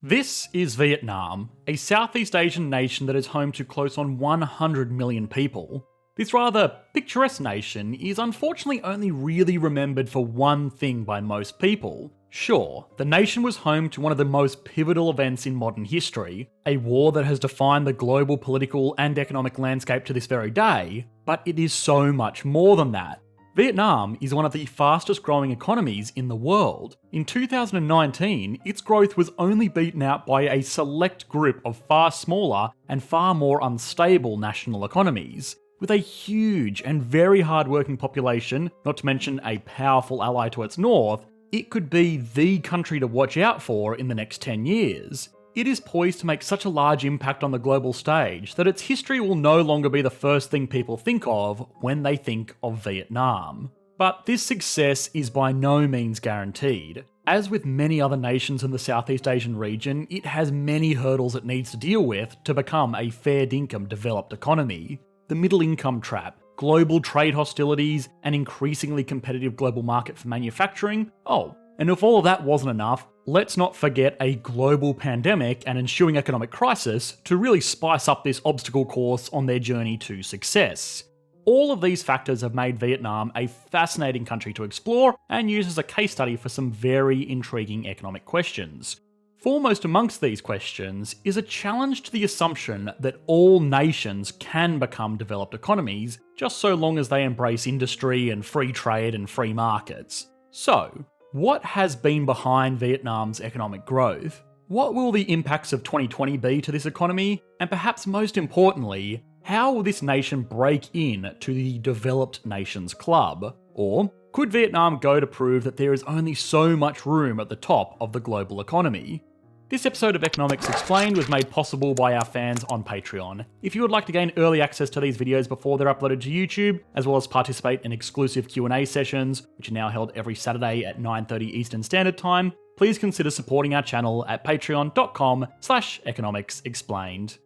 This is Vietnam, a Southeast Asian nation that is home to close on 100 million people. This rather picturesque nation is unfortunately only really remembered for one thing by most people. Sure, the nation was home to one of the most pivotal events in modern history, a war that has defined the global political and economic landscape to this very day, but it is so much more than that. Vietnam is one of the fastest growing economies in the world. In 2019, its growth was only beaten out by a select group of far smaller and far more unstable national economies. With a huge and very hard-working population, not to mention a powerful ally to its north, it could be the country to watch out for in the next 10 years. It is poised to make such a large impact on the global stage that its history will no longer be the first thing people think of when they think of Vietnam. But this success is by no means guaranteed. As with many other nations in the Southeast Asian region, it has many hurdles it needs to deal with to become a fair dinkum developed economy. The middle income trap, global trade hostilities, an increasingly competitive global market for manufacturing. And if all of that wasn't enough, let's not forget a global pandemic and ensuing economic crisis to really spice up this obstacle course on their journey to success. All of these factors have made Vietnam a fascinating country to explore and use as a case study for some very intriguing economic questions. Foremost amongst these questions is a challenge to the assumption that all nations can become developed economies just so long as they embrace industry and free trade and free markets. So, what has been behind Vietnam's economic growth? What will the impacts of 2020 be to this economy? And perhaps most importantly, how will this nation break in to the developed nations club? Or could Vietnam go to prove that there is only so much room at the top of the global economy? This episode of Economics Explained was made possible by our fans on Patreon. If you would like to gain early access to these videos before they're uploaded to YouTube, as well as participate in exclusive Q&A sessions, which are now held every Saturday at 9:30 Eastern Standard Time, please consider supporting our channel at patreon.com/economicsexplained.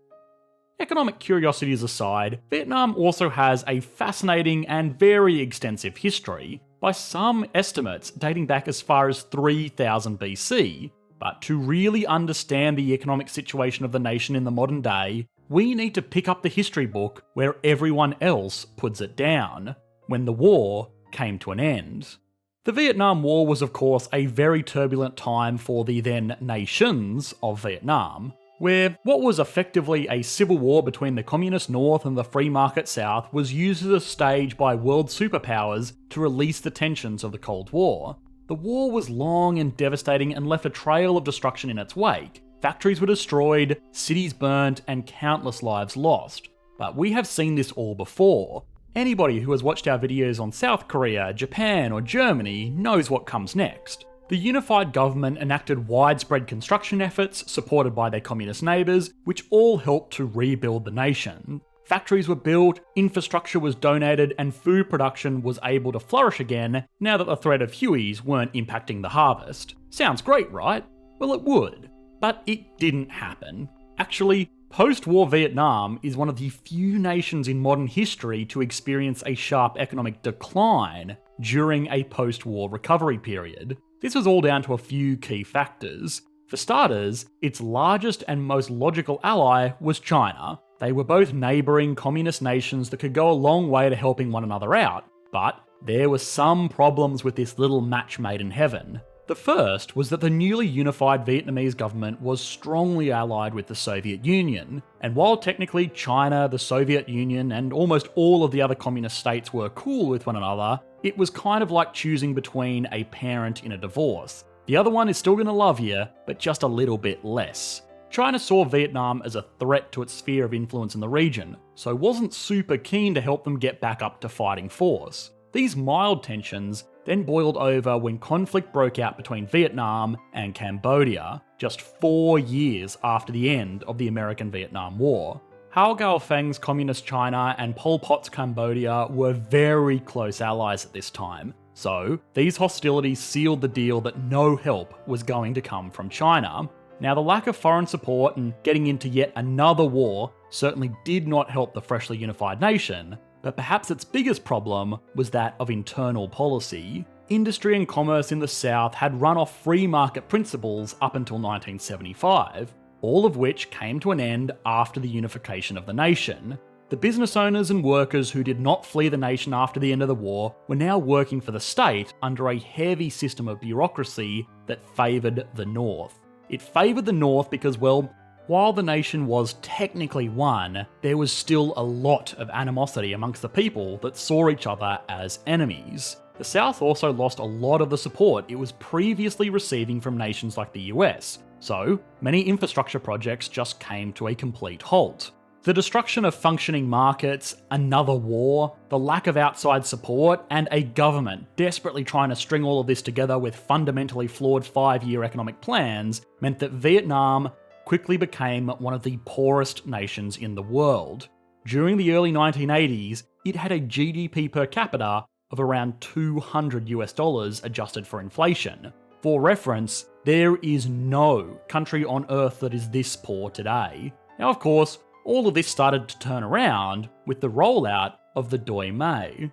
Economic curiosities aside, Vietnam also has a fascinating and very extensive history, by some estimates dating back as far as 3000 BC. But to really understand the economic situation of the nation in the modern day, we need to pick up the history book where everyone else puts it down, when the war came to an end. The Vietnam War was of course a very turbulent time for the then nations of Vietnam, where what was effectively a civil war between the communist north and the free market south was used as a stage by world superpowers to release the tensions of the Cold War. The war was long and devastating and left a trail of destruction in its wake. Factories were destroyed, cities burnt, and countless lives lost. But we have seen this all before. Anybody who has watched our videos on South Korea, Japan, or Germany knows what comes next. The unified government enacted widespread construction efforts supported by their communist neighbours, which all helped to rebuild the nation. Factories were built, infrastructure was donated, and food production was able to flourish again now that the threat of Hueys weren't impacting the harvest. Sounds great, right? Well, it would. But it didn't happen. Actually, post-war Vietnam is one of the few nations in modern history to experience a sharp economic decline during a post-war recovery period. This was all down to a few key factors. For starters, its largest and most logical ally was China. They were both neighbouring communist nations that could go a long way to helping one another out, but there were some problems with this little match made in heaven. The first was that the newly unified Vietnamese government was strongly allied with the Soviet Union, and while technically China, the Soviet Union, and almost all of the other communist states were cool with one another, it was kind of like choosing between a parent in a divorce. The other one is still going to love you, but just a little bit less. China saw Vietnam as a threat to its sphere of influence in the region, so wasn't super keen to help them get back up to fighting force. These mild tensions then boiled over when conflict broke out between Vietnam and Cambodia, just 4 years after the end of the American-Vietnam War. Hao Gaofeng's Communist China and Pol Pot's Cambodia were very close allies at this time, so these hostilities sealed the deal that no help was going to come from China. Now, the lack of foreign support and getting into yet another war certainly did not help the freshly unified nation, but perhaps its biggest problem was that of internal policy. industry and commerce in the South had run off free market principles up until 1975, all of which came to an end after the unification of the nation. The business owners and workers who did not flee the nation after the end of the war were now working for the state under a heavy system of bureaucracy that favoured the North. It favoured the North because, well, while the nation was technically one, there was still a lot of animosity amongst the people that saw each other as enemies. The South also lost a lot of the support it was previously receiving from nations like the US, so many infrastructure projects just came to a complete halt. The destruction of functioning markets, another war, the lack of outside support, and a government desperately trying to string all of this together with fundamentally flawed 5-year economic plans meant that Vietnam quickly became one of the poorest nations in the world. During the early 1980s, it had a GDP per capita of around $200 adjusted for inflation. For reference, there is no country on earth that is this poor today. Now, of course, all of this started to turn around with the rollout of the Doi Mai.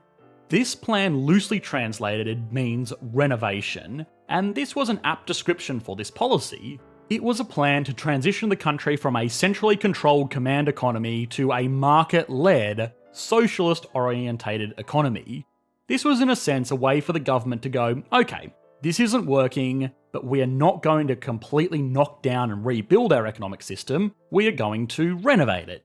This plan loosely translated means renovation, and this was an apt description for this policy. It was a plan to transition the country from a centrally controlled command economy to a market-led, socialist-orientated economy. This was in a sense a way for the government to go, okay, this isn't working, but we are not going to completely knock down and rebuild our economic system, we are going to renovate it,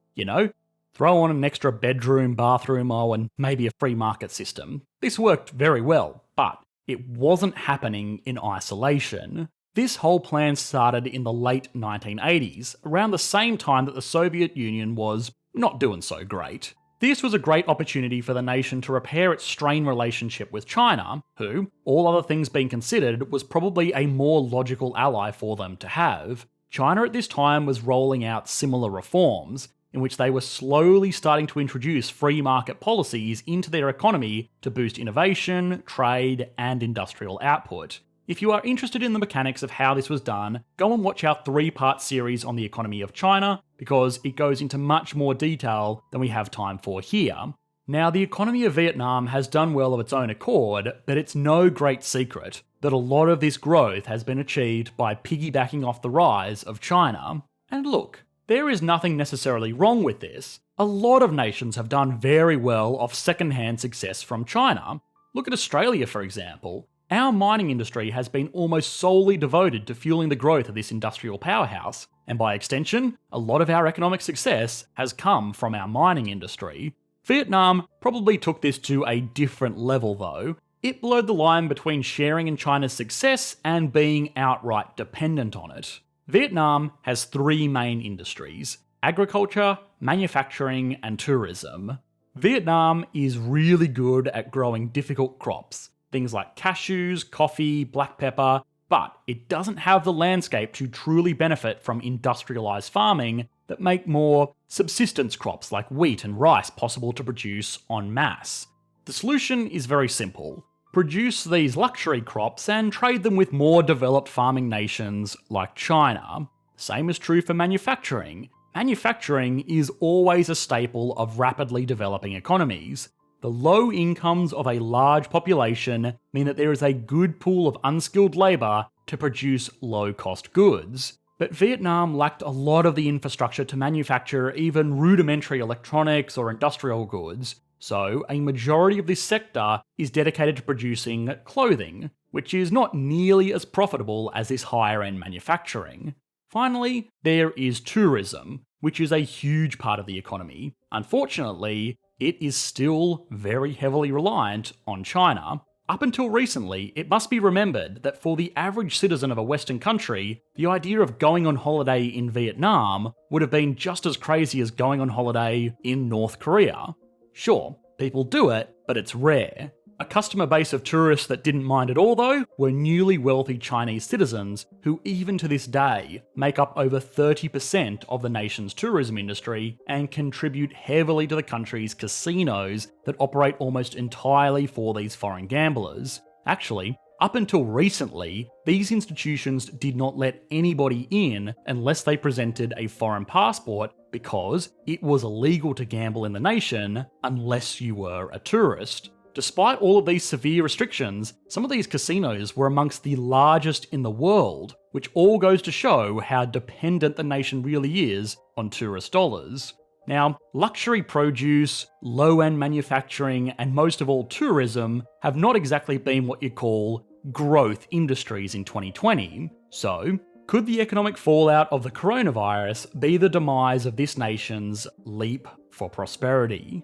Throw on an extra bedroom, bathroom, and maybe a free market system. This worked very well, but it wasn't happening in isolation. This whole plan started in the late 1980s, around the same time that the Soviet Union was not doing so great. This was a great opportunity for the nation to repair its strained relationship with China, who, all other things being considered, was probably a more logical ally for them to have. China at this time was rolling out similar reforms, in which they were slowly starting to introduce free market policies into their economy to boost innovation, trade, and industrial output. If you are interested in the mechanics of how this was done, go and watch our 3-part series on the economy of China, because it goes into much more detail than we have time for here. Now, the economy of Vietnam has done well of its own accord, but it's no great secret that a lot of this growth has been achieved by piggybacking off the rise of China. And look, there is nothing necessarily wrong with this. A lot of nations have done very well off second-hand success from China. Look at Australia, for example. Our mining industry has been almost solely devoted to fueling the growth of this industrial powerhouse, and by extension, a lot of our economic success has come from our mining industry. Vietnam probably took this to a different level though. It blurred the line between sharing in China's success and being outright dependent on it. Vietnam has 3 main industries: agriculture, manufacturing, and tourism. Vietnam is really good at growing difficult crops, things like cashews, coffee, black pepper, but it doesn't have the landscape to truly benefit from industrialised farming that make more subsistence crops like wheat and rice possible to produce en masse. The solution is very simple. Produce these luxury crops and trade them with more developed farming nations like China. Same is true for manufacturing. Manufacturing is always a staple of rapidly developing economies. The low incomes of a large population mean that there is a good pool of unskilled labour to produce low-cost goods. But Vietnam lacked a lot of the infrastructure to manufacture even rudimentary electronics or industrial goods, so a majority of this sector is dedicated to producing clothing, which is not nearly as profitable as this higher-end manufacturing. Finally, there is tourism, which is a huge part of the economy. Unfortunately, it is still very heavily reliant on China. Up until recently, it must be remembered that for the average citizen of a Western country, the idea of going on holiday in Vietnam would have been just as crazy as going on holiday in North Korea. Sure, people do it, but it's rare. A customer base of tourists that didn't mind at all though were newly wealthy Chinese citizens who even to this day make up over 30% of the nation's tourism industry and contribute heavily to the country's casinos that operate almost entirely for these foreign gamblers. Actually, up until recently, these institutions did not let anybody in unless they presented a foreign passport because it was illegal to gamble in the nation unless you were a tourist. despite all of these severe restrictions, some of these casinos were amongst the largest in the world, which all goes to show how dependent the nation really is on tourist dollars. Now, luxury produce, low-end manufacturing, and most of all tourism have not exactly been what you call growth industries in 2020. So, could the economic fallout of the coronavirus be the demise of this nation's leap for prosperity?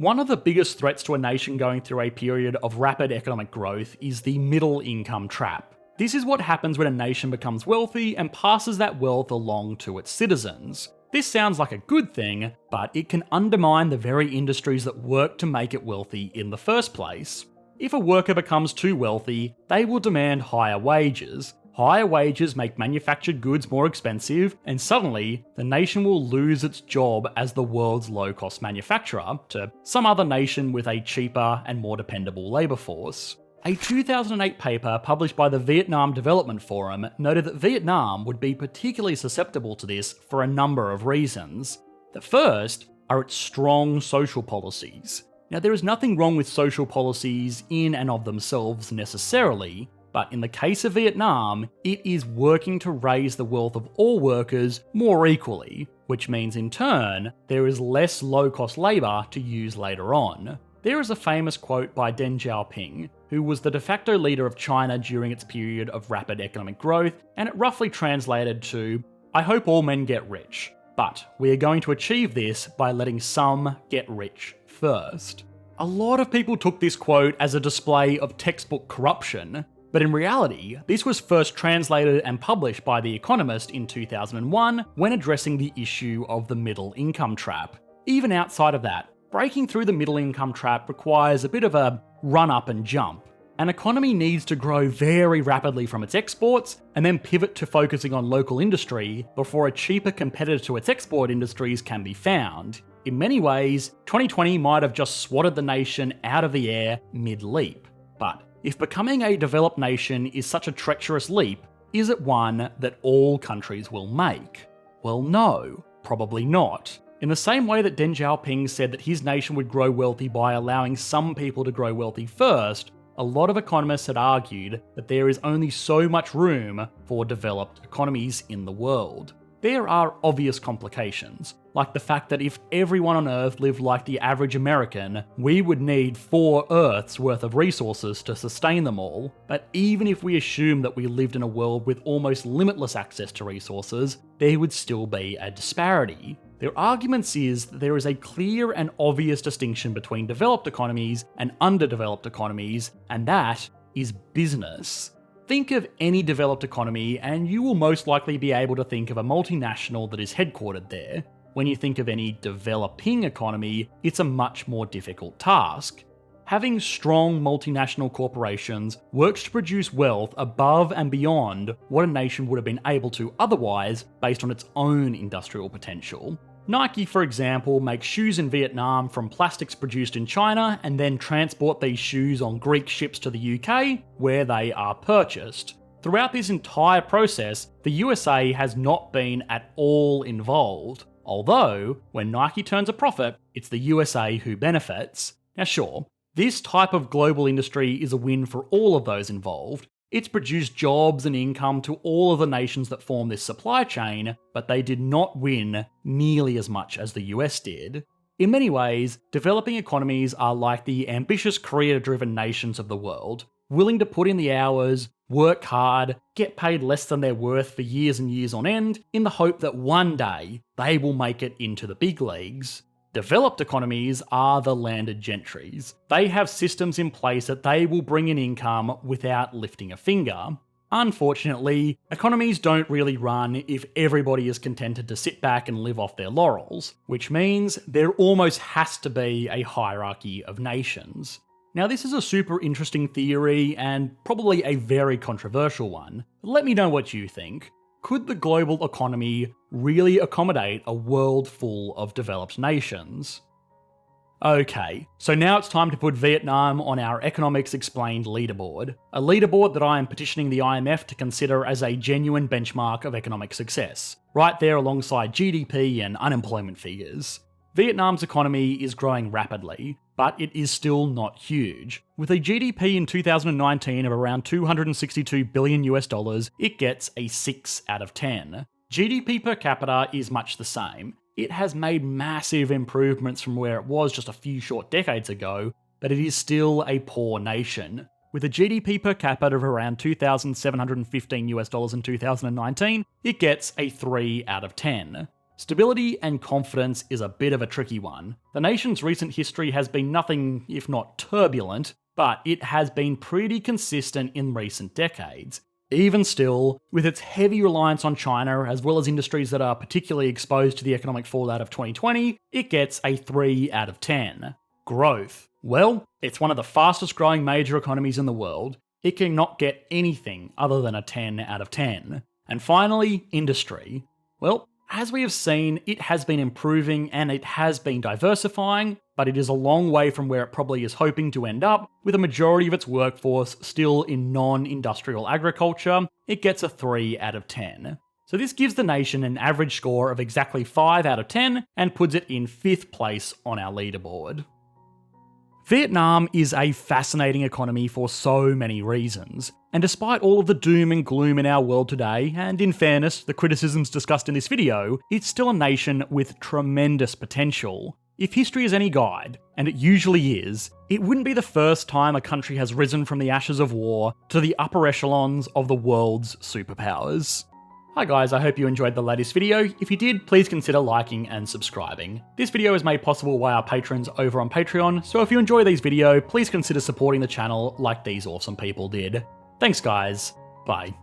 One of the biggest threats to a nation going through a period of rapid economic growth is the middle income trap. This is what happens when a nation becomes wealthy and passes that wealth along to its citizens. This sounds like a good thing, but it can undermine the very industries that work to make it wealthy in the first place. If a worker becomes too wealthy, they will demand higher wages. Higher wages make manufactured goods more expensive, and suddenly, the nation will lose its job as the world's low-cost manufacturer to some other nation with a cheaper and more dependable labour force. A 2008 paper published by the Vietnam Development Forum noted that Vietnam would be particularly susceptible to this for a number of reasons. The first are its strong social policies. Now, there is nothing wrong with social policies in and of themselves necessarily, but in the case of Vietnam, it is working to raise the wealth of all workers more equally, which means in turn, there is less low-cost labour to use later on. There is a famous quote by Deng Xiaoping, who was the de facto leader of China during its period of rapid economic growth, and it roughly translated to, "I hope all men get rich, but we are going to achieve this by letting some get rich first." A lot of people took this quote as a display of textbook corruption, but in reality, this was first translated and published by The Economist in 2001 when addressing the issue of the middle income trap. Even outside of that, breaking through the middle income trap requires a bit of a run up and jump. An economy needs to grow very rapidly from its exports and then pivot to focusing on local industry before a cheaper competitor to its export industries can be found. In many ways, 2020 might have just swatted the nation out of the air mid-leap. But if becoming a developed nation is such a treacherous leap, is it one that all countries will make? Well, no, probably not. In the same way that Deng Xiaoping said that his nation would grow wealthy by allowing some people to grow wealthy first, a lot of economists had argued that there is only so much room for developed economies in the world. There are obvious complications, like the fact that if everyone on Earth lived like the average American, we would need 4 Earths worth of resources to sustain them all. But even if we assume that we lived in a world with almost limitless access to resources, there would still be a disparity. Their arguments is that there is a clear and obvious distinction between developed economies and underdeveloped economies, and that is business. Think of any developed economy and you will most likely be able to think of a multinational that is headquartered there. When you think of any developing economy, it's a much more difficult task. Having strong multinational corporations works to produce wealth above and beyond what a nation would have been able to otherwise based on its own industrial potential. Nike, for example, makes shoes in Vietnam from plastics produced in China and then transport these shoes on Greek ships to the UK, where they are purchased. Throughout this entire process, the USA has not been at all involved. Although, when Nike turns a profit, it's the USA who benefits. Now sure, this type of global industry is a win for all of those involved. It's produced jobs and income to all of the nations that form this supply chain, but they did not win nearly as much as the US did. In many ways, developing economies are like the ambitious career-driven nations of the world, willing to put in the hours, work hard, get paid less than they're worth for years and years on end, in the hope that one day they will make it into the big leagues. Developed economies are the landed gentries. They have systems in place that they will bring in income without lifting a finger. Unfortunately, economies don't really run if everybody is contented to sit back and live off their laurels, which means there almost has to be a hierarchy of nations. Now, this is a super interesting theory and probably a very controversial one. Let me know what you think. Could the global economy really accommodate a world full of developed nations? Okay, so now it's time to put Vietnam on our Economics Explained leaderboard. A leaderboard that I am petitioning the IMF to consider as a genuine benchmark of economic success, right there alongside GDP and unemployment figures. Vietnam's economy is growing rapidly. but it is still not huge. With a GDP in 2019 of around $262 billion US, it gets a 6 out of 10. GDP per capita is much the same. It has made massive improvements from where it was just a few short decades ago, but it is still a poor nation. With a GDP per capita of around $2,715 US in 2019, it gets a 3 out of 10. Stability and confidence is a bit of a tricky one. The nation's recent history has been nothing if not turbulent, but it has been pretty consistent in recent decades. Even still, with its heavy reliance on China, as well as industries that are particularly exposed to the economic fallout of 2020, it gets a 3 out of 10. Growth. Well, it's one of the fastest growing major economies in the world. It cannot get anything other than a 10 out of 10. And finally, industry. Well, as we have seen, it has been improving and it has been diversifying, but it is a long way from where it probably is hoping to end up, with a majority of its workforce still in non-industrial agriculture. It gets a 3 out of 10. So this gives the nation an average score of exactly 5 out of 10 and puts it in 5th place on our leaderboard. Vietnam is a fascinating economy for so many reasons, and despite all of the doom and gloom in our world today, and in fairness, the criticisms discussed in this video, it's still a nation with tremendous potential. If history is any guide, and it usually is, it wouldn't be the first time a country has risen from the ashes of war to the upper echelons of the world's superpowers. Hi guys, I hope you enjoyed the latest video. If you did, please consider liking and subscribing. This video is made possible by our patrons over on Patreon, so if you enjoy these videos, please consider supporting the channel like these awesome people did. Thanks guys, bye.